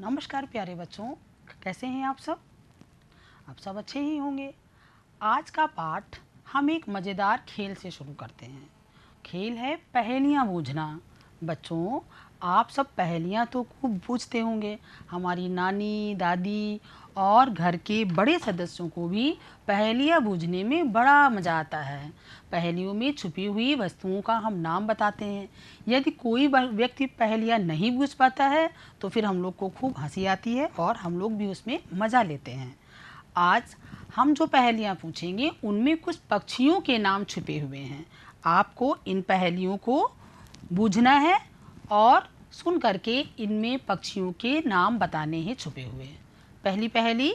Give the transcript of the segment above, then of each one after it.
नमस्कार प्यारे बच्चों, कैसे हैं आप सब? आप सब अच्छे ही होंगे। आज का पाठ हम एक मज़ेदार खेल से शुरू करते हैं। खेल है पहेलियाँ बूझना। बच्चों, आप सब पहेलियाँ तो खूब बूझते होंगे। हमारी नानी, दादी और घर के बड़े सदस्यों को भी पहेलियाँ बूझने में बड़ा मज़ा आता है। पहेलियों में छुपी हुई वस्तुओं का हम नाम बताते हैं। यदि कोई व्यक्ति पहेलियाँ नहीं बूझ पाता है तो फिर हम लोग को खूब हंसी आती है और हम लोग भी उसमें मज़ा लेते हैं। आज हम जो पहेलियाँ पूछेंगे उनमें कुछ पक्षियों के नाम छुपे हुए हैं। आपको इन पहेलियों को बूझना है और सुन करके इनमें पक्षियों के नाम बताने हैं छुपे हुए। पहली पहेली,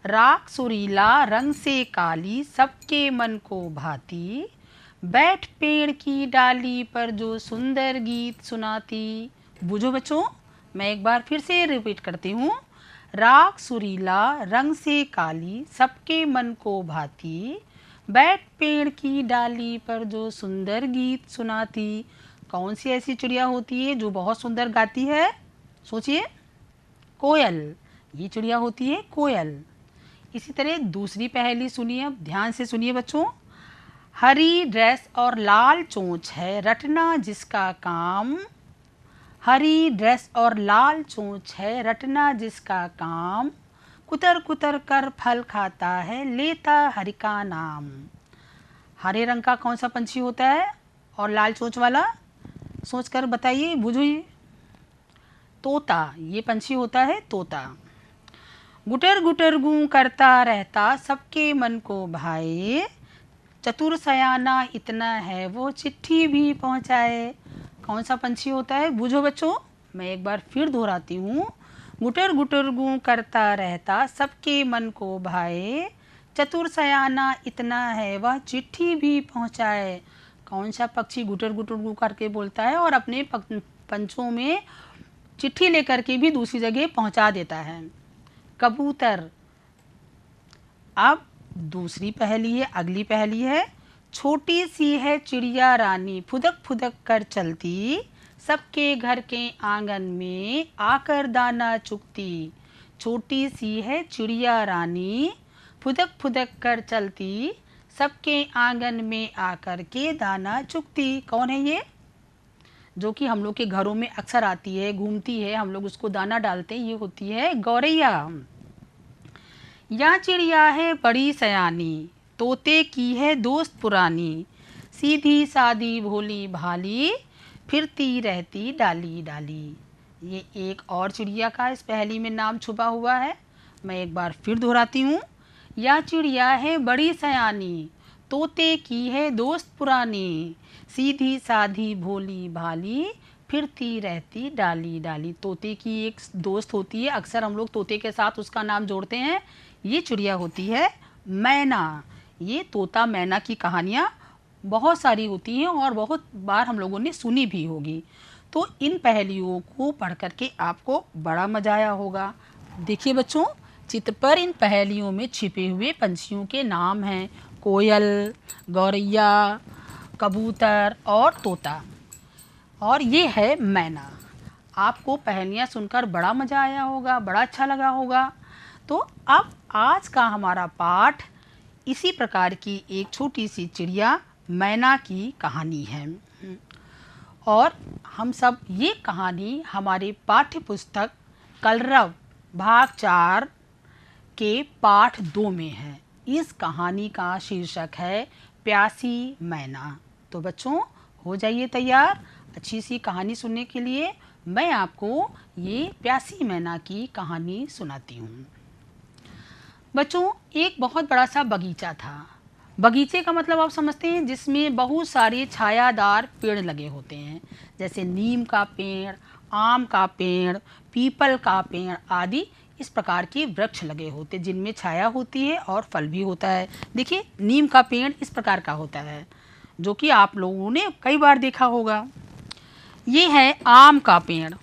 राख सुरीला रंग से काली सबके मन को भाती, बैठ पेड़ की डाली पर जो सुंदर गीत सुनाती। बूझो बच्चों, मैं एक बार फिर से रिपीट करती हूँ। राख सुरीला रंग से काली सबके मन को भाती, बैठ पेड़ की डाली पर जो सुंदर गीत सुनाती। कौन सी ऐसी चिड़िया होती है जो बहुत सुंदर गाती है? सोचिए। कोयल। ये चिड़िया होती है कोयल। इसी तरह दूसरी पहेली सुनिए, अब ध्यान से सुनिए बच्चों। हरी ड्रेस और लाल चोंच है रटना जिसका काम, हरी ड्रेस और लाल चोंच है रटना जिसका काम, कुतर कुतर कर फल खाता है लेता हरि का नाम। हरे रंग का कौन सा पंछी होता है और लाल चोंच वाला? सोच कर बताइए, बुझिए। तोता। ये पंछी होता है तोता। गुटर गुटर गूं करता रहता सबके मन को भाए, चतुर सयाना इतना है वो चिट्ठी भी पहुँचाए। कौन सा पंछी होता है? बूझो बच्चों, मैं एक बार फिर दोहराती हूँ। गुटर गुटर गूं करता रहता सबके मन को भाए, चतुर सयाना इतना है वह चिट्ठी भी पहुँचाए। कौन सा पक्षी गुटर गुटर गूं करके बोलता है और अपने पंचों में चिट्ठी लेकर के भी दूसरी जगह पहुँचा देता है? कबूतर। अब दूसरी पहेली है, अगली पहेली है। छोटी सी है चिड़िया रानी फुदक फुदक कर चलती, सबके घर के आंगन में आकर दाना चुगती। छोटी सी है चिड़िया रानी फुदक फुदक कर चलती, सबके आंगन में आकर के दाना चुगती। कौन है ये जो कि हम लोग के घरों में अक्सर आती है, घूमती है, हम लोग उसको दाना डालते हैं? ये होती है गौरैया। यह चिड़िया है बड़ी सयानी, तोते की है दोस्त पुरानी, सीधी सादी भोली भाली फिरती रहती डाली डाली। ये एक और चिड़िया का इस पहेली में नाम छुपा हुआ है। मैं एक बार फिर दोहराती हूँ। यह चिड़िया है बड़ी सयानी, तोते की है दोस्त पुरानी, सीधी साधी भोली भाली फिरती रहती डाली डाली। तोते की एक दोस्त होती है, अक्सर हम लोग तोते के साथ उसका नाम जोड़ते हैं। ये चिड़िया होती है मैना। ये तोता मैना की कहानियाँ बहुत सारी होती हैं और बहुत बार हम लोगों ने सुनी भी होगी। तो इन पहेलियों को पढ़ करके आपको बड़ा मजा आया होगा। देखिए बच्चों, चित्र पर इन पहेलियों में छिपे हुए पंछियों के नाम हैं कोयल, गौरैया, कबूतर और तोता, और ये है मैना। आपको पहेलियाँ सुनकर बड़ा मज़ा आया होगा, बड़ा अच्छा लगा होगा। तो अब आज का हमारा पाठ इसी प्रकार की एक छोटी सी चिड़िया मैना की कहानी है। और हम सब ये कहानी हमारे पाठ्य पुस्तक कलरव भाग 4 के पाठ 2 में है। इस कहानी का शीर्षक है प्यासी मैना। तो बच्चों, हो जाइए तैयार अच्छी सी कहानी सुनने के लिए। मैं आपको ये प्यासी मैना की कहानी सुनाती हूँ। बच्चों, एक बहुत बड़ा सा बगीचा था। बगीचे का मतलब आप समझते हैं, जिसमें बहुत सारे छायादार पेड़ लगे होते हैं, जैसे नीम का पेड़, आम का पेड़, पीपल का पेड़ आदि। इस प्रकार के वृक्ष लगे होते हैं जिनमें छाया होती है और फल भी होता है। देखिए, नीम का पेड़ इस प्रकार का होता है, जो कि आप लोगों ने कई बार देखा होगा। ये है आम का पेड़।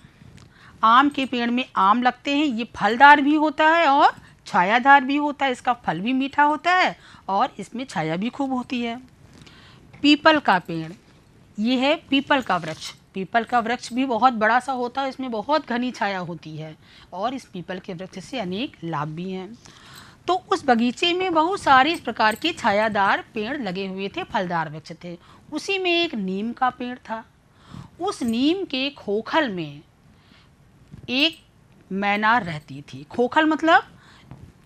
आम के पेड़ में आम लगते हैं। ये फलदार भी होता है और छायादार भी होता है। इसका फल भी मीठा होता है और इसमें छाया भी खूब होती है। पीपल का पेड़, ये है पीपल का वृक्ष। पीपल का वृक्ष भी बहुत बड़ा सा होता है, इसमें बहुत घनी छाया होती है और इस पीपल के वृक्ष से अनेक लाभ भी हैं। तो उस बगीचे में बहुत सारे इस प्रकार के छायादार पेड़ लगे हुए थे, फलदार वृक्ष थे। उसी में एक नीम का पेड़ था। उस नीम के खोखल में एक मैना रहती थी। खोखल मतलब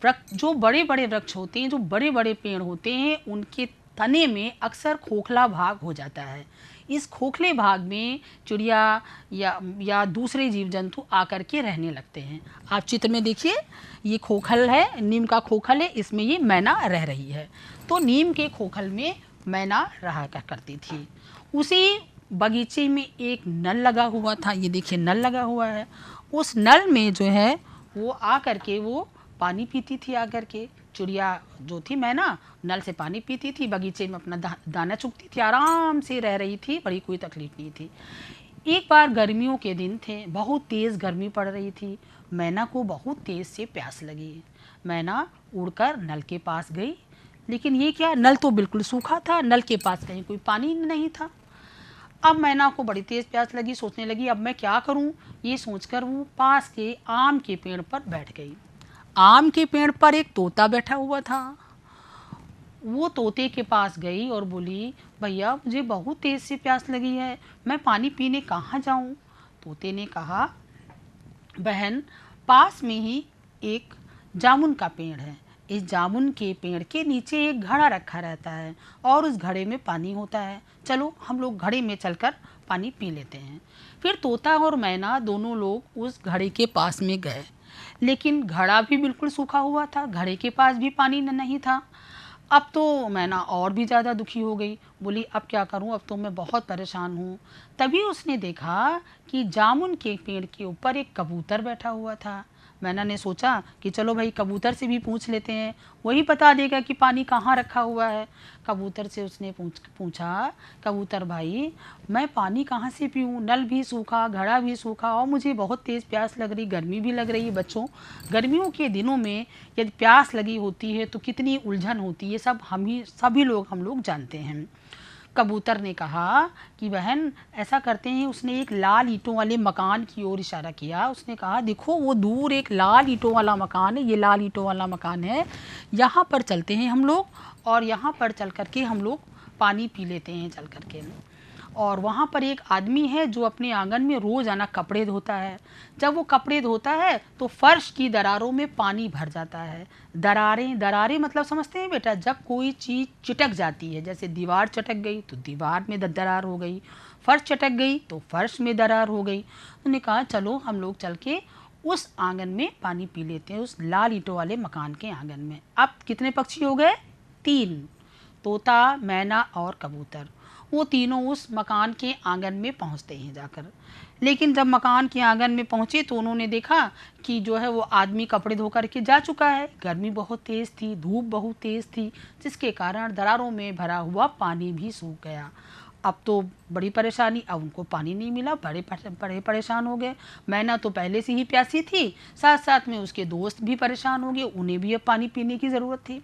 वृक्ष, जो बड़े बड़े वृक्ष होते हैं, जो बड़े बड़े पेड़ होते हैं, उनके तने में अक्सर खोखला भाग हो जाता है। इस खोखले भाग में चिड़िया या दूसरे जीव जंतु आकर के रहने लगते हैं। आप चित्र में देखिए, ये खोखल है, नीम का खोखल है, इसमें ये मैना रह रही है। तो नीम के खोखल में मैना रहा करती थी। उसी बगीचे में एक नल लगा हुआ था। ये देखिए नल लगा हुआ है। उस नल में जो है वो आकर के वो पानी पीती थी। आकर के चिड़िया जो थी मैना नल से पानी पीती थी, बगीचे में अपना दाना चुगती थी, आराम से रह रही थी, बड़ी कोई तकलीफ नहीं थी। एक बार गर्मियों के दिन थे, बहुत तेज़ गर्मी पड़ रही थी। मैना को बहुत तेज़ से प्यास लगी। मैना उड़कर नल के पास गई, लेकिन ये क्या, नल तो बिल्कुल सूखा था, नल के पास कहीं कोई पानी नहीं था। अब मैना को बड़ी तेज़ प्यास लगी, सोचने लगी अब मैं क्या करूं। ये सोचकर वो पास के आम के पेड़ पर बैठ गई। आम के पेड़ पर एक तोता बैठा हुआ था। वो तोते के पास गई और बोली, भैया मुझे बहुत तेज़ से प्यास लगी है, मैं पानी पीने कहाँ जाऊँ। तोते ने कहा, बहन पास में ही एक जामुन का पेड़ है। इस जामुन के पेड़ के नीचे एक घड़ा रखा रहता है और उस घड़े में पानी होता है। चलो हम लोग घड़े में चलकर पानी पी लेते हैं। फिर तोता और मैना दोनों लोग उस घड़े के पास में गए, लेकिन घड़ा भी बिल्कुल सूखा हुआ था, घड़े के पास भी पानी नहीं था। अब तो मैना और भी ज़्यादा दुखी हो गई, बोली अब क्या करूं, अब तो मैं बहुत परेशान हूं। तभी उसने देखा कि जामुन के पेड़ के ऊपर एक कबूतर बैठा हुआ था। मैना ने सोचा कि चलो भाई कबूतर से भी पूछ लेते हैं, वही बता देगा कि पानी कहाँ रखा हुआ है। कबूतर से उसने पूछा, कबूतर भाई मैं पानी कहाँ से पीऊँ, नल भी सूखा, घड़ा भी सूखा और मुझे बहुत तेज़ प्यास लग रही, गर्मी भी लग रही है। बच्चों, गर्मियों के दिनों में यदि प्यास लगी होती है तो कितनी उलझन होती है, सभी लोग हम लोग जानते हैं। कबूतर ने कहा कि बहन ऐसा करते हैं, उसने एक लाल ईंटों वाले मकान की ओर इशारा किया। उसने कहा देखो वो दूर एक लाल ईंटों वाला मकान है, ये लाल ईंटों वाला मकान है, यहाँ पर चलते हैं हम लोग और यहाँ पर चल करके हम लोग पानी पी लेते हैं चल करके। और वहाँ पर एक आदमी है जो अपने आंगन में रोज़ाना कपड़े धोता है। जब वो कपड़े धोता है तो फर्श की दरारों में पानी भर जाता है। दरारें दरारें मतलब समझते हैं बेटा, जब कोई चीज़ चिटक जाती है, जैसे दीवार चटक गई तो दीवार में दरार हो गई, फर्श चटक गई तो फर्श में दरार हो गई। उन्होंने कहा चलो हम लोग चल के उस आंगन में पानी पी लेते हैं, उस लाल ईंटों वाले मकान के आंगन में। अब कितने पक्षी हो गए? 3, तोता, मैना और कबूतर। वो तीनों उस मकान के आंगन में पहुंचते हैं जाकर। लेकिन जब मकान के आंगन में पहुंचे तो उन्होंने देखा कि जो है वो आदमी कपड़े धो करके जा चुका है। गर्मी बहुत तेज़ थी, धूप बहुत तेज़ थी, जिसके कारण दरारों में भरा हुआ पानी भी सूख गया। अब तो बड़ी परेशानी, अब उनको पानी नहीं मिला, बड़े परेशान हो गए। मैना तो पहले से ही प्यासी थी, साथ साथ में उसके दोस्त भी परेशान हो गए, उन्हें भी अब पानी पीने की ज़रूरत थी।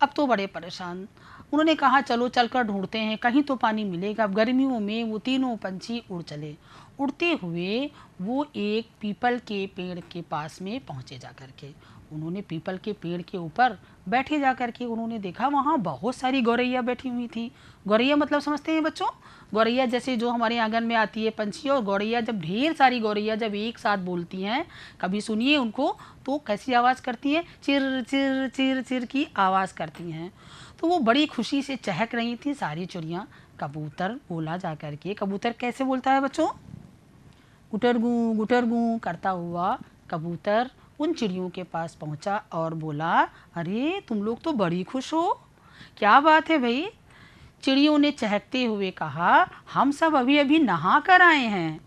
अब तो बड़े परेशान। उन्होंने कहा चलो चलकर ढूंढते हैं, कहीं तो पानी मिलेगा। अब गर्मियों में वो तीनों पंछी उड़ चले। उड़ते हुए वो एक पीपल के पेड़ के पास में पहुँचे जा कर के। उन्होंने पीपल के पेड़ के ऊपर बैठे जा कर के उन्होंने देखा वहाँ बहुत सारी गौरैया बैठी हुई थी। गौरैया मतलब समझते हैं बच्चों? गौरैया जैसे जो हमारे आंगन में आती है पंछी, और गौरैया जब ढेर सारी गौरैया जब एक साथ बोलती हैं, कभी सुनिए उनको, तो कैसी आवाज़ करती हैं? चिर चिर चिर चिर की आवाज़ करती हैं। तो वो बड़ी खुशी से चहक रही थी सारी चिड़ियाँ। कबूतर बोला जा कर के, कबूतर कैसे बोलता है बच्चों? गुटर गूँ करता हुआ कबूतर उन चिड़ियों के पास पहुंचा और बोला, अरे तुम लोग तो बड़ी खुश हो, क्या बात है भाई? चिड़ियों ने चहकते हुए कहा, हम सब अभी अभी नहा कर आए हैं।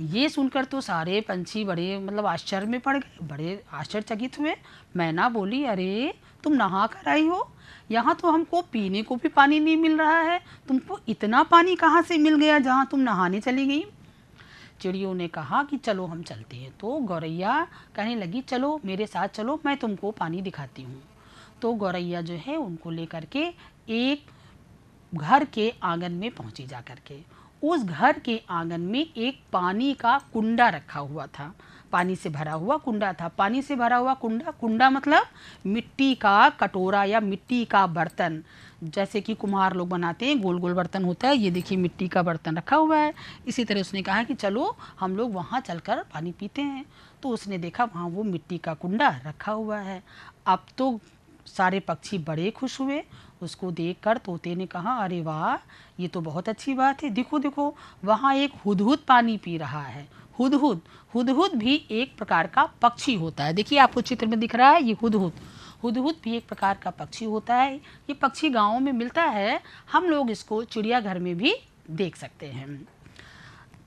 ये सुनकर तो सारे पंछी बड़े मतलब आश्चर्य में पड़ गए, बड़े आश्चर्यचकित हुए। मैना बोली, अरे तुम नहा कर आई हो? यहाँ तो हमको पीने को भी पानी नहीं मिल रहा है, तुमको इतना पानी कहाँ से मिल गया जहाँ तुम नहाने चली गई? चिड़ियों ने कहा कि चलो हम चलते हैं। तो गौरैया कहने लगी, चलो मेरे साथ चलो, मैं तुमको पानी दिखाती हूँ। तो गौरैया जो है उनको लेकर के एक घर के आंगन में पहुंची जा कर के। उस घर के आंगन में एक पानी का कुंडा रखा हुआ था। पानी से भरा हुआ कुंडा था। पानी से भरा हुआ कुंडा, कुंडा मतलब मिट्टी का कटोरा या मिट्टी का बर्तन, जैसे कि कुम्हार लोग बनाते हैं, गोल गोल बर्तन होता है। ये देखिए मिट्टी का बर्तन रखा हुआ है। इसी तरह उसने कहा कि चलो हम लोग वहाँ चलकर पानी पीते हैं। तो उसने देखा वहाँ वो मिट्टी का कुंडा रखा हुआ है। अब तो सारे पक्षी बड़े खुश हुए। उसको देखकर तोते ने कहा, अरे वाह, ये तो बहुत अच्छी बात है। देखो देखो, वहाँ एक हुदहुद पानी पी रहा है। हुदहुद, हुदहुद भी एक प्रकार का पक्षी होता है। देखिए आपको चित्र में दिख रहा है ये हुदहुद। हुदहुद भी एक प्रकार का पक्षी होता है। ये पक्षी गाँव में मिलता है। हम लोग इसको चिड़ियाघर में भी देख सकते हैं।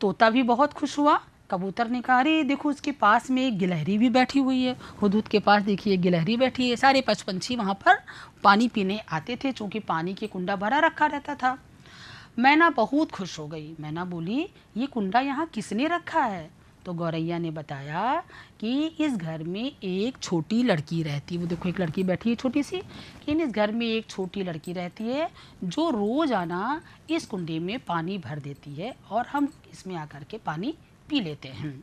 तोता भी बहुत खुश हुआ। कबूतर ने कहा, अरे देखो उसके पास में एक गिलहरी भी बैठी हुई है। हुदहुद के पास देखिए गिलहरी बैठी है। सारे पशु पंछी वहाँ पर पानी पीने आते थे, चूँकि पानी की कुंडा भरा रखा रहता था। मैना बहुत खुश हो गई। मैना बोली, ये कुंडा यहाँ किसने रखा है? तो गौरैया ने बताया कि इस घर में एक छोटी लड़की रहती है। वो देखो एक लड़की बैठी है छोटी सी, लेकिन इस घर में एक छोटी लड़की रहती है जो रोज़ाना इस कुंडे में पानी भर देती है और हम इसमें आकर के पानी पी लेते हैं।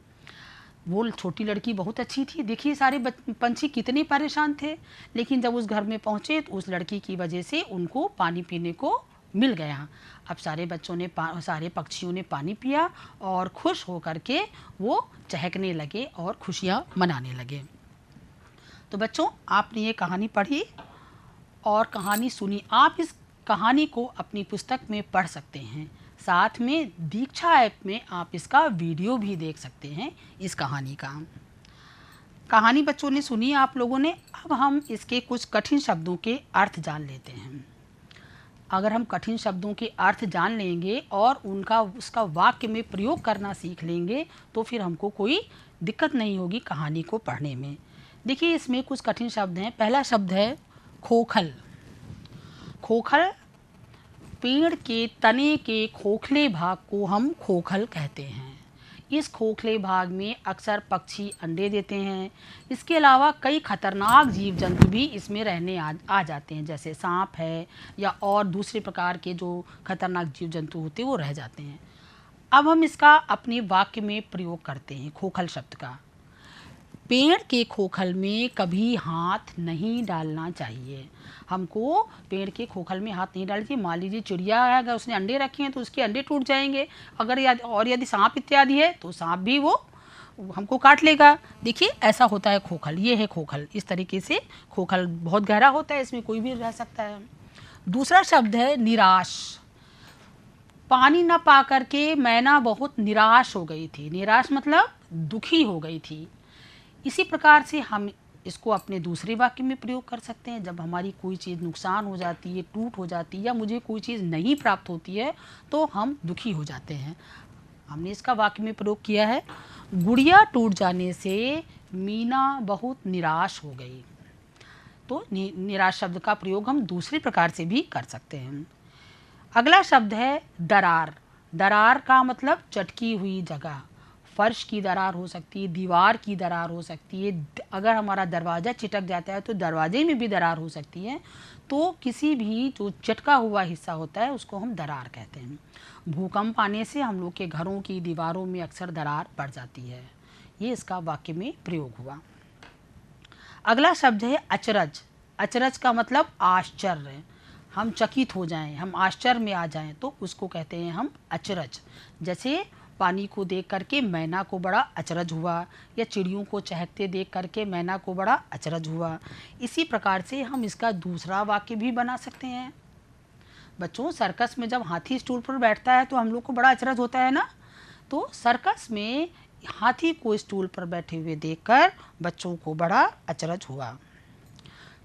वो छोटी लड़की बहुत अच्छी थी। देखिए सारे पंछी कितने परेशान थे, लेकिन जब उस घर में पहुँचे तो उस लड़की की वजह से उनको पानी पीने को मिल गया। अब सारे बच्चों ने सारे पक्षियों ने पानी पिया और खुश होकर के वो चहकने लगे और खुशियाँ मनाने लगे। तो बच्चों, आपने ये कहानी पढ़ी और कहानी सुनी। आप इस कहानी को अपनी पुस्तक में पढ़ सकते हैं। साथ में दीक्षा ऐप में आप इसका वीडियो भी देख सकते हैं इस कहानी का। कहानी बच्चों ने सुनी आप लोगों ने। अब हम इसके कुछ कठिन शब्दों के अर्थ जान लेते हैं। अगर हम कठिन शब्दों के अर्थ जान लेंगे और उसका वाक्य में प्रयोग करना सीख लेंगे तो फिर हमको कोई दिक्कत नहीं होगी कहानी को पढ़ने में। देखिए इसमें कुछ कठिन शब्द हैं। पहला शब्द है खोखल। खोखल, पेड़ के तने के खोखले भाग को हम खोखल कहते हैं। इस खोखले भाग में अक्सर पक्षी अंडे देते हैं। इसके अलावा कई खतरनाक जीव जंतु भी इसमें रहने आ जाते हैं, जैसे सांप है या और दूसरे प्रकार के जो खतरनाक जीव जंतु होते हैं वो रह जाते हैं। अब हम इसका अपने वाक्य में प्रयोग करते हैं खोखल शब्द का। पेड़ के खोखल में कभी हाथ नहीं डालना चाहिए। हमको पेड़ के खोखल में हाथ नहीं डालना चाहिए। मान लीजिए चिड़िया है, अगर उसने अंडे रखे हैं तो उसके अंडे टूट जाएंगे। अगर यदि सांप इत्यादि है तो सांप भी वो हमको काट लेगा। देखिए ऐसा होता है खोखल। ये है खोखल। इस तरीके से खोखल बहुत गहरा होता है, इसमें कोई भी रह सकता है। दूसरा शब्द है निराश। पानी न पा कर के मैना बहुत निराश हो गई थी। निराश मतलब दुखी हो गई थी। इसी प्रकार से हम इसको अपने दूसरे वाक्य में प्रयोग कर सकते हैं। जब हमारी कोई चीज़ नुकसान हो जाती है, टूट हो जाती है या मुझे कोई चीज़ नहीं प्राप्त होती है तो हम दुखी हो जाते हैं। हमने इसका वाक्य में प्रयोग किया है, गुड़िया टूट जाने से मीना बहुत निराश हो गई। तो निराश शब्द का प्रयोग हम दूसरे प्रकार से भी कर सकते हैं। अगला शब्द है दरार। दरार का मतलब चटकी हुई जगह। फर्श की दरार हो सकती है, दीवार की दरार हो सकती है। अगर हमारा दरवाज़ा चिटक जाता है तो दरवाजे में भी दरार हो सकती है। तो किसी भी जो चटका हुआ हिस्सा होता है उसको हम दरार कहते हैं। भूकंप आने से हम लोग के घरों की दीवारों में अक्सर दरार पड़ जाती है। ये इसका वाक्य में प्रयोग हुआ। अगला शब्द है अचरज। अचरज का मतलब आश्चर्य। हम चकित हो जाएं, हम आश्चर्य में आ जाएं तो उसको कहते हैं हम अचरज। जैसे पानी को देख करके मैना को बड़ा अचरज हुआ, या चिड़ियों को चहकते देख करके मैना को बड़ा अचरज हुआ। इसी प्रकार से हम इसका दूसरा वाक्य भी बना सकते हैं। बच्चों, सर्कस में जब हाथी स्टूल पर बैठता है तो हम लोग को बड़ा अचरज होता है ना। तो सर्कस में हाथी को स्टूल पर बैठे हुए देखकर बच्चों को बड़ा अचरज हुआ।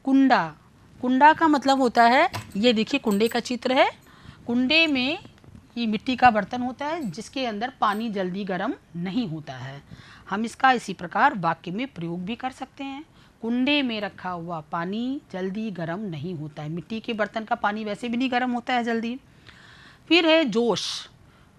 कुंडा। कुंडा का मतलब होता है, ये देखिए कुंडे का चित्र है। कुंडे में ये मिट्टी का बर्तन होता है जिसके अंदर पानी जल्दी गर्म नहीं होता है। हम इसका इसी प्रकार वाक्य में प्रयोग भी कर सकते हैं। कुंडे में रखा हुआ पानी जल्दी गर्म नहीं होता है। मिट्टी के बर्तन का पानी वैसे भी नहीं गर्म होता है जल्दी। फिर है जोश।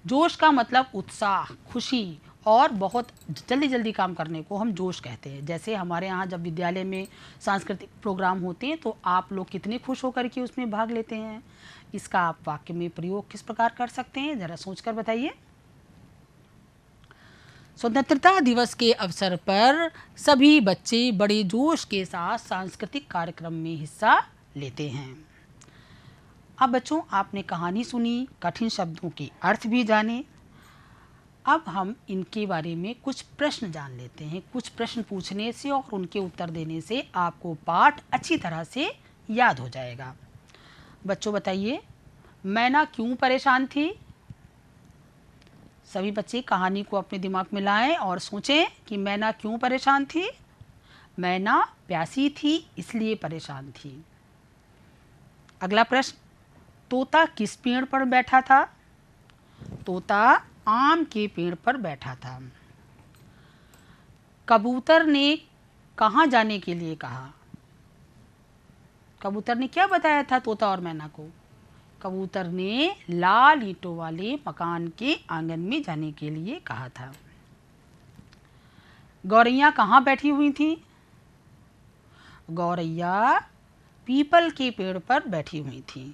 जोश का मतलब उत्साह, खुशी और बहुत जल्दी जल्दी काम करने को हम जोश कहते हैं। जैसे हमारे यहाँ जब विद्यालय में सांस्कृतिक प्रोग्राम होते हैं तो आप लोग कितने खुश होकर के उसमें भाग लेते हैं। इसका आप वाक्य में प्रयोग किस प्रकार कर सकते हैं, ज़रा सोचकर बताइए। स्वतंत्रता दिवस के अवसर पर सभी बच्चे बड़े जोश के साथ सांस्कृतिक कार्यक्रम में हिस्सा लेते हैं। अब बच्चों, आपने कहानी सुनी, कठिन शब्दों के अर्थ भी जाने। अब हम इनके बारे में कुछ प्रश्न जान लेते हैं। कुछ प्रश्न पूछने से और उनके उत्तर देने से आपको पाठ अच्छी तरह से याद हो जाएगा। बच्चों बताइए, मैना क्यों परेशान थी? सभी बच्चे कहानी को अपने दिमाग में लाएं और सोचें कि मैना क्यों परेशान थी। मैना प्यासी थी इसलिए परेशान थी। अगला प्रश्न, तोता किस पेड़ पर बैठा था? तोता आम के पेड़ पर बैठा था। कबूतर ने कहाँ जाने के लिए कहा? कबूतर ने क्या बताया था तोता और मैना को? कबूतर ने लाल ईंटों वाले मकान के आंगन में जाने के लिए कहा था। गौरैया कहाँ बैठी हुई थी? गौरैया पीपल के पेड़ पर बैठी हुई थी।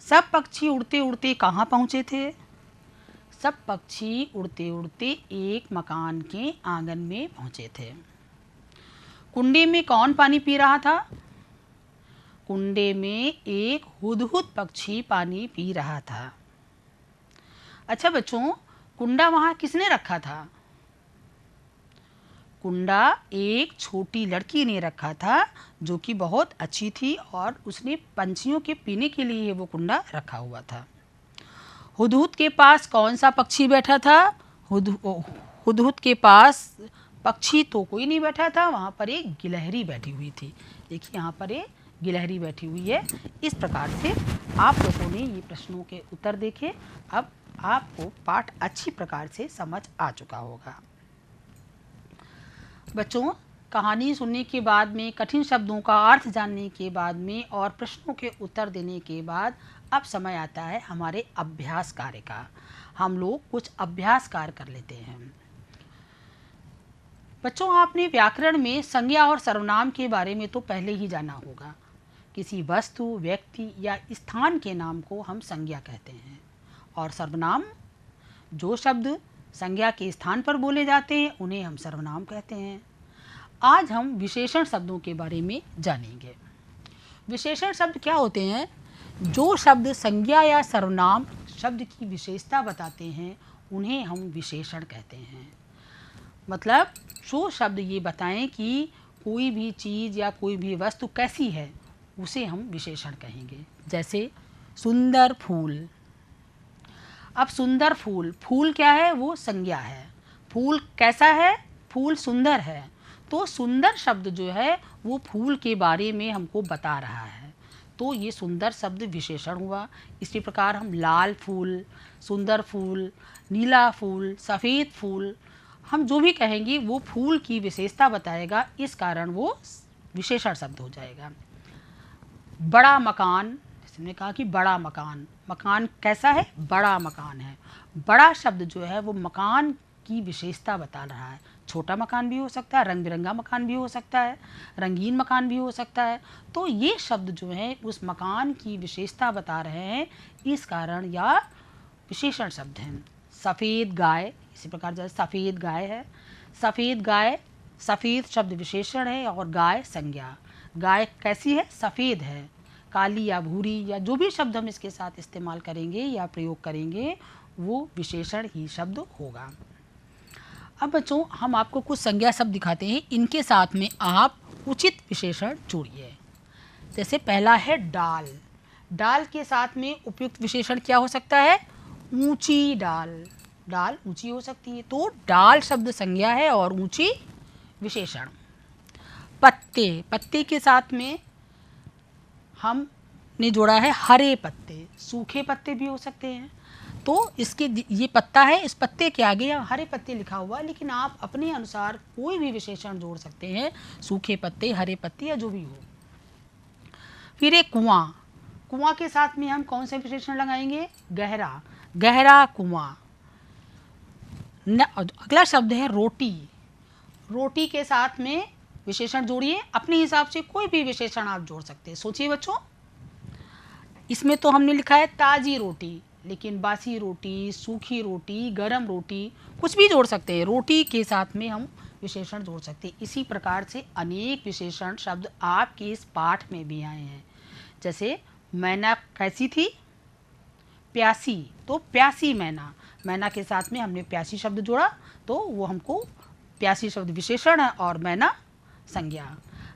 सब पक्षी उड़ते उड़ते कहाँ पहुँचे थे? सब पक्षी उड़ते उड़ते एक मकान के आंगन में पहुँचे थे। कुंडे में कौन पानी पी रहा था? कुंडे में एक हुदहुद पक्षी पानी पी रहा था। अच्छा बच्चों, कुंडा वहाँ किसने रखा था? कुंडा एक छोटी लड़की ने रखा था जो कि बहुत अच्छी थी और उसने पंछियों के पीने के लिए वो कुंडा रखा हुआ था। हुदहुद के पास कौन सा पक्षी बैठा था? हुदहुद के पास पक्षी तो कोई नहीं बैठा था, वहाँ पर एक गिलहरी बैठी हुई थी। देखिए यहाँ पर एक गिलहरी बैठी हुई है। इस प्रकार से आप लोगों ने ये प्रश्नों के उत्तर देखे। अब आपको पाठ अच्छी प्रकार से समझ आ चुका होगा। बच्चों, कहानी सुनने के बाद में, कठिन शब्दों का अर्थ जानने के बाद में और प्रश्नों के उत्तर देने के बाद अब समय आता है हमारे अभ्यास कार्य का। हम लोग कुछ अभ्यास कार्य कर लेते हैं। बच्चों, आपने व्याकरण में संज्ञा और सर्वनाम के बारे में तो पहले ही जाना होगा। किसी वस्तु, व्यक्ति या स्थान के नाम को हम संज्ञा कहते हैं और सर्वनाम जो शब्द संज्ञा के स्थान पर बोले जाते हैं उन्हें हम सर्वनाम कहते हैं। आज हम विशेषण शब्दों के बारे में जानेंगे। विशेषण शब्द क्या होते हैं? जो शब्द संज्ञा या सर्वनाम शब्द की विशेषता बताते हैं उन्हें हम विशेषण कहते हैं। मतलब जो शब्द ये बताएं कि कोई भी चीज़ या कोई भी वस्तु कैसी है उसे हम विशेषण कहेंगे। जैसे सुंदर फूल। अब सुंदर फूल, फूल क्या है? वो संज्ञा है। फूल कैसा है? फूल सुंदर है। तो सुंदर शब्द जो है वो फूल के बारे में हमको बता रहा है, तो ये सुंदर शब्द विशेषण हुआ। इसी प्रकार हम लाल फूल, सुंदर फूल, नीला फूल, सफ़ेद फूल, हम जो भी कहेंगे वो फूल की विशेषता बताएगा, इस कारण वो विशेषण शब्द हो जाएगा। बड़ा मकान, जैसे हमने कहा कि बड़ा मकान, मकान कैसा है? बड़ा मकान है। बड़ा शब्द जो है वो मकान की विशेषता बता रहा है। छोटा मकान भी हो सकता है, रंग बिरंगा मकान भी हो सकता है, रंगीन मकान भी हो सकता है। तो ये शब्द जो है उस मकान की विशेषता बता रहे हैं, इस कारण या विशेषण शब्द हैं। सफ़ेद गाय, इसी प्रकार जैसे सफ़ेद गाय है, सफ़ेद गाय, सफ़ेद शब्द विशेषण है और गाय संज्ञा। गाय कैसी है? सफ़ेद है। काली या भूरी या जो भी शब्द हम इसके साथ इस्तेमाल करेंगे या प्रयोग करेंगे वो विशेषण ही शब्द होगा। अब बच्चों, हम आपको कुछ संज्ञा शब्द दिखाते हैं, इनके साथ में आप उचित विशेषण जोड़िए। जैसे पहला है डाल। डाल के साथ में उपयुक्त विशेषण क्या हो सकता है? ऊंची डाल। डाल ऊंची हो सकती है, तो डाल शब्द संज्ञा है और ऊंची विशेषण। पत्ते, पत्ते के साथ में हमने जोड़ा है हरे पत्ते। सूखे पत्ते भी हो सकते हैं, तो इसके ये पत्ता है, इस पत्ते के आगे हरे पत्ते लिखा हुआ है, लेकिन आप अपने अनुसार कोई भी विशेषण जोड़ सकते हैं, सूखे पत्ते, हरे पत्ते या जो भी हो। फिर एक कुआं। कुआं के साथ में हम कौन से विशेषण लगाएंगे? गहरा। गहरा कुआं। अगला शब्द है रोटी। रोटी के साथ में विशेषण जोड़िए, अपने हिसाब से कोई भी विशेषण आप जोड़ सकते हैं। सोचिए बच्चों, इसमें तो हमने लिखा है ताज़ी रोटी, लेकिन बासी रोटी, सूखी रोटी, गरम रोटी, कुछ भी जोड़ सकते हैं। रोटी के साथ में हम विशेषण जोड़ सकते हैं। इसी प्रकार से अनेक विशेषण शब्द आपके इस पाठ में भी आए हैं। जैसे मैना कैसी थी? प्यासी, तो प्यासी मैना, मैना के साथ में हमने प्यासी शब्द जोड़ा तो वो हमको प्यासी शब्द विशेषण है और मैना संज्ञा।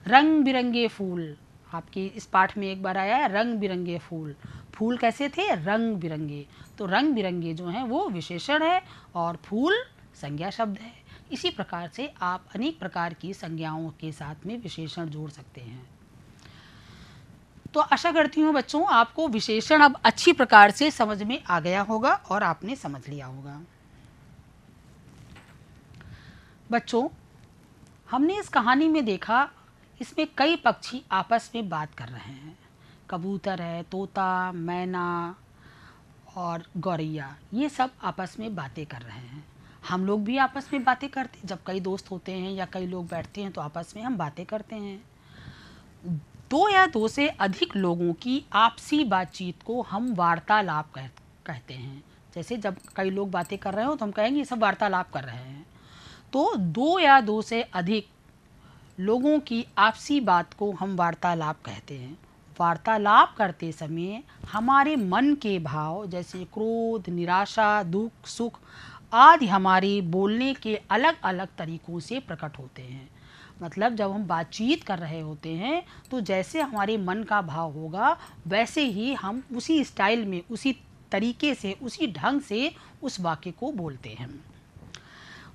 रंग बिरंगे फूल, आपके इस पाठ में एक बार आया है रंग बिरंगे फूल। फूल कैसे थे? रंग बिरंगे, तो रंग बिरंगे जो हैं वो विशेषण है और फूल संज्ञा शब्द है। इसी प्रकार से आप अनेक प्रकार की संज्ञाओं के साथ में विशेषण जोड़ सकते हैं। तो आशा करती हूँ बच्चों आपको विशेषण अब अच्छी प्रकार से समझ में आ गया होगा और आपने समझ लिया होगा। बच्चों, हमने इस कहानी में देखा, इसमें कई पक्षी आपस में बात कर रहे हैं। कबूतर है, तोता, मैना और गौरैया, ये सब आपस में बातें कर रहे हैं। हम लोग भी आपस में बातें करते हैं, जब कई दोस्त होते हैं या कई लोग बैठते हैं तो आपस में हम बातें करते हैं। दो या दो से अधिक लोगों की आपसी बातचीत को हम वार्तालाप कहते हैं। जैसे जब कई लोग बातें कर रहे हो तो हम कहेंगे ये सब वार्तालाप कर रहे हैं। तो दो या दो से अधिक लोगों की आपसी बात को हम वार्तालाप कहते हैं। वार्तालाप करते समय हमारे मन के भाव जैसे क्रोध, निराशा, दुख, सुख आदि हमारे बोलने के अलग अलग तरीकों से प्रकट होते हैं। मतलब जब हम बातचीत कर रहे होते हैं तो जैसे हमारे मन का भाव होगा वैसे ही हम उसी स्टाइल में, उसी तरीके से, उसी ढंग से उस वाक्य को बोलते हैं।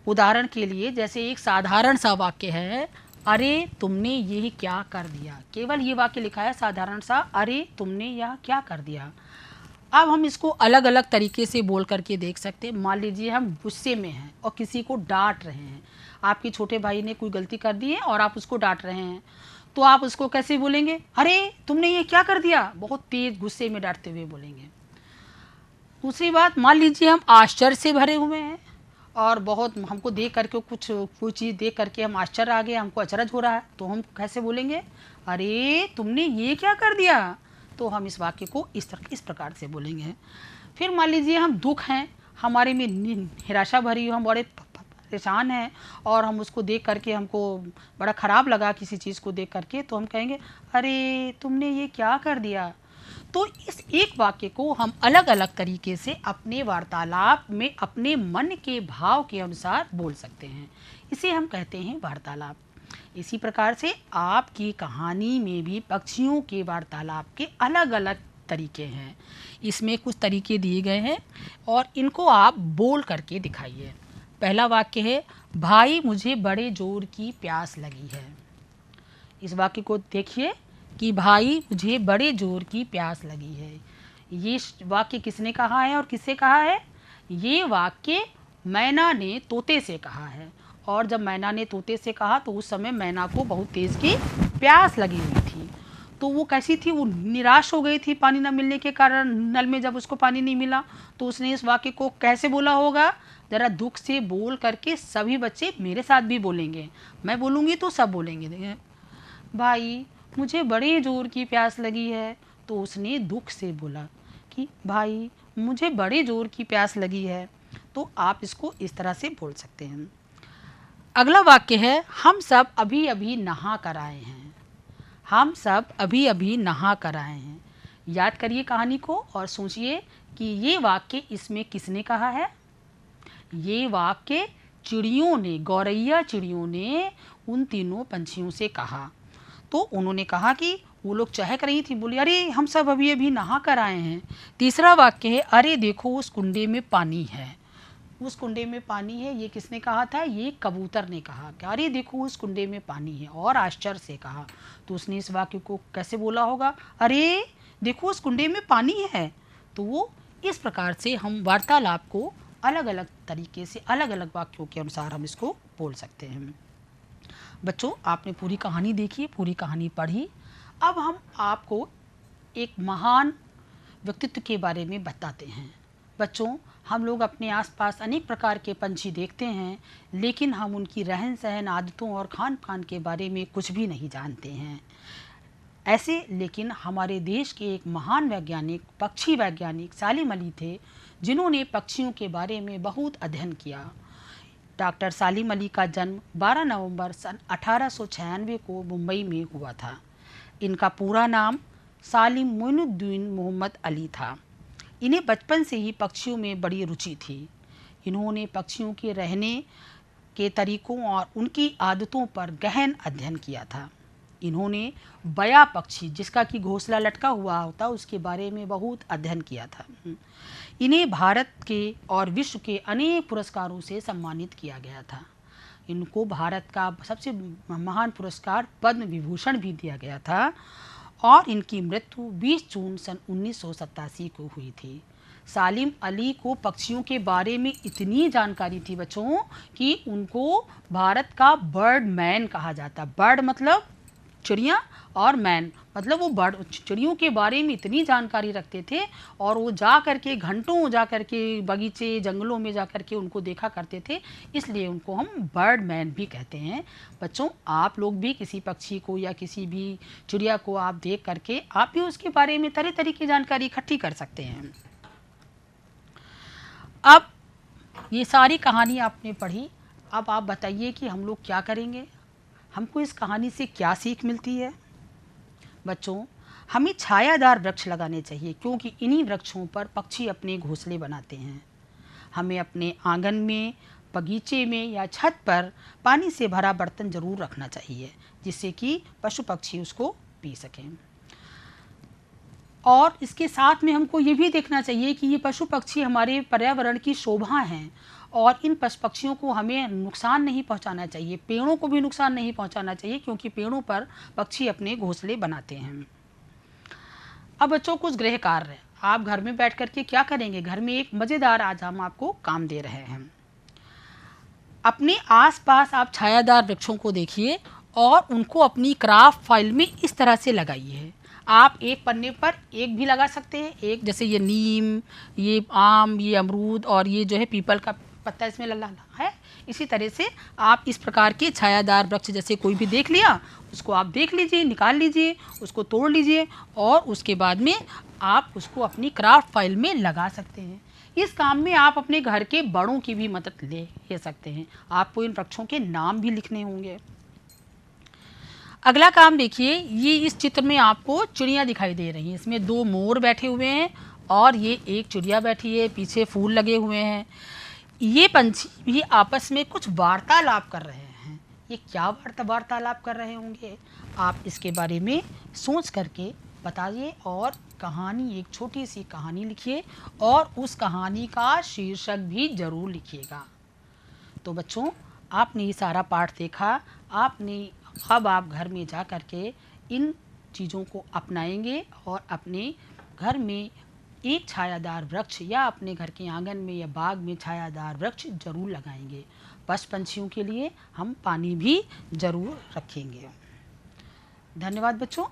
उदाहरण के लिए जैसे एक साधारण सा वाक्य है, अरे तुमने ये क्या कर दिया। केवल ये वाक्य लिखा है साधारण सा, अरे तुमने यह क्या कर दिया। अब हम इसको अलग अलग तरीके से बोल करके देख सकते हैं। मान लीजिए हम गुस्से में हैं और किसी को डांट रहे हैं। आपके छोटे भाई ने कोई गलती कर दी है और आप उसको डांट रहे हैं, तो आप उसको कैसे बोलेंगे? अरे तुमने ये क्या कर दिया, बहुत तेज गुस्से में डांटते हुए बोलेंगे। दूसरी बात, मान लीजिए हम आश्चर्य से भरे हुए हैं और बहुत हमको देख करके कोई चीज़ देख करके हम आश्चर्य आ गया, हमको अचरज हो रहा है, तो हम कैसे बोलेंगे? अरे तुमने ये क्या कर दिया। तो हम इस वाक्य को इस प्रकार से बोलेंगे। फिर मान लीजिए हम दुख हैं, हमारे में निराशा भरी हो, हम बड़े परेशान हैं और हम उसको देख करके हमको बड़ा ख़राब लगा किसी चीज़ को देख करके, तो हम कहेंगे अरे तुमने ये क्या कर दिया। तो इस एक वाक्य को हम अलग अलग तरीके से अपने वार्तालाप में अपने मन के भाव के अनुसार बोल सकते हैं। इसे हम कहते हैं वार्तालाप। इसी प्रकार से आपकी कहानी में भी पक्षियों के वार्तालाप के अलग अलग तरीके हैं। इसमें कुछ तरीके दिए गए हैं और इनको आप बोल करके दिखाइए। पहला वाक्य है, भाई मुझे बड़े जोर की प्यास लगी है। इस वाक्य को देखिए कि भाई मुझे बड़े जोर की प्यास लगी है। ये वाक्य किसने कहा है और किससे कहा है? ये वाक्य मैना ने तोते से कहा है। और जब मैना ने तोते से कहा तो उस समय मैना को बहुत तेज़ की प्यास लगी हुई थी। तो वो कैसी थी? वो निराश हो गई थी पानी न मिलने के कारण। नल में जब उसको पानी नहीं मिला तो उसने इस वाक्य को कैसे बोला होगा? ज़रा दुख से बोल करके सभी बच्चे मेरे साथ भी बोलेंगे, मैं बोलूँगी तो सब बोलेंगे। भाई मुझे बड़े ज़ोर की प्यास लगी है। तो उसने दुख से बोला कि भाई मुझे बड़े ज़ोर की प्यास लगी है। तो आप इसको इस तरह से बोल सकते हैं। अगला वाक्य है, हम सब अभी अभी नहा कर आए हैं। हम सब अभी अभी नहा कर आए हैं। याद करिए कहानी को और सोचिए कि ये वाक्य इसमें किसने कहा है? ये वाक्य चिड़ियों ने, गौरैया चिड़ियों ने उन तीनों पंछियों से कहा। तो उन्होंने कहा कि वो लोग चहक रही थी, बोली अरे हम सब अभी अभी नहा कर आए हैं। तीसरा वाक्य है, अरे देखो उस कुंडे में पानी है। उस कुंडे में पानी है, ये किसने कहा था? ये कबूतर ने कहा कि अरे देखो उस कुंडे में पानी है, और आश्चर्य से कहा। तो उसने इस वाक्य को कैसे बोला होगा? अरे देखो उस कुंडे में पानी है। तो वो इस प्रकार से हम वार्तालाप को अलग अलग तरीके से, अलग अलग वाक्यों के अनुसार हम इसको बोल सकते हैं। बच्चों, आपने पूरी कहानी देखी, पूरी कहानी पढ़ी। अब हम आपको एक महान व्यक्तित्व के बारे में बताते हैं। बच्चों, हम लोग अपने आसपास अनेक प्रकार के पंछी देखते हैं, लेकिन हम उनकी रहन सहन, आदतों और खान पान के बारे में कुछ भी नहीं जानते हैं। ऐसे लेकिन हमारे देश के एक महान वैज्ञानिक, पक्षी वैज्ञानिक सालिम अली थे, जिन्होंने पक्षियों के बारे में बहुत अध्ययन किया। डॉक्टर सालिम अली का जन्म 12 नवंबर सन 1896 को मुंबई में हुआ था। इनका पूरा नाम सालिम मोइनुद्दीन मोहम्मद अली था। इन्हें बचपन से ही पक्षियों में बड़ी रुचि थी। इन्होंने पक्षियों के रहने के तरीकों और उनकी आदतों पर गहन अध्ययन किया था। इन्होंने बया पक्षी, जिसका कि घोंसला लटका हुआ होता, उसके बारे में बहुत अध्ययन किया था। इन्हें भारत के और विश्व के अनेक पुरस्कारों से सम्मानित किया गया था। इनको भारत का सबसे महान पुरस्कार पद्म विभूषण भी दिया गया था और इनकी मृत्यु 20 जून सन 1987 को हुई थी। सालिम अली को पक्षियों के बारे में इतनी जानकारी थी बच्चों कि उनको भारत का बर्ड मैन कहा जाता। बर्ड मतलब चिड़िया और मैन मतलब वो बर्ड, चिड़ियों के बारे में इतनी जानकारी रखते थे और वो जा कर के घंटों जा कर के बगीचे जंगलों में जा कर के उनको देखा करते थे, इसलिए उनको हम बर्ड मैन भी कहते हैं। बच्चों, आप लोग भी किसी पक्षी को या किसी भी चिड़िया को आप देख करके आप भी उसके बारे में तरह तरह की जानकारी इकट्ठी कर सकते हैं। अब ये सारी कहानी आपने पढ़ी, अब आप बताइए कि हम लोग क्या करेंगे, हमको इस कहानी से क्या सीख मिलती है। बच्चों, हमें छायादार वृक्ष लगाने चाहिए, क्योंकि इन्हीं वृक्षों पर पक्षी अपने घोंसले बनाते हैं। हमें अपने आंगन में, बगीचे में या छत पर पानी से भरा बर्तन जरूर रखना चाहिए, जिससे कि पशु पक्षी उसको पी सकें। और इसके साथ में हमको ये भी देखना चाहिए कि ये पशु पक्षी हमारे पर्यावरण की शोभा हैं और इन पशु पक्षियों को हमें नुकसान नहीं पहुंचाना चाहिए, पेड़ों को भी नुकसान नहीं पहुंचाना चाहिए, क्योंकि पेड़ों पर पक्षी अपने घोंसले बनाते हैं। अब बच्चों, कुछ गृह कार्य आप घर में बैठ कर के क्या करेंगे। घर में एक मज़ेदार आज हम आपको काम दे रहे हैं। अपने आसपास आप छायादार वृक्षों को देखिए और उनको अपनी क्राफ्ट फाइल में इस तरह से लगाइए। आप एक पन्ने पर एक भी लगा सकते हैं, एक जैसे ये नीम, ये आम, ये अमरूद और ये जो है पीपल का पत्ता इसमें लगा है। इसी तरह से आप इस प्रकार के छायादार वृक्ष जैसे कोई भी देख लिया, उसको आप देख लीजिए, निकाल लीजिए, उसको तोड़ लीजिए और उसके बाद में आप उसको अपनी क्राफ्ट फाइल में लगा सकते हैं। इस काम में आप अपने घर के बड़ों की भी मदद ले सकते हैं। आपको इन वृक्षों के नाम भी लिखने होंगे। अगला काम देखिए, ये इस चित्र में आपको चिड़िया दिखाई दे रही हैं। इसमें 2 मोर बैठे हुए हैं और ये एक चिड़िया बैठी है, पीछे फूल लगे हुए हैं। ये पंछी भी आपस में कुछ वार्तालाप कर रहे हैं। ये क्या वार्तालाप कर रहे होंगे, आप इसके बारे में सोच करके बताइए और कहानी, एक छोटी सी कहानी लिखिए और उस कहानी का शीर्षक भी जरूर लिखिएगा। तो बच्चों, आपने ये सारा पाठ देखा, अब आप घर में जा कर के इन चीज़ों को अपनाएंगे और अपने घर में एक छायादार वृक्ष या अपने घर के आंगन में या बाग में छायादार वृक्ष जरूर लगाएंगे। पशु पंछियों के लिए हम पानी भी जरूर रखेंगे। धन्यवाद बच्चों।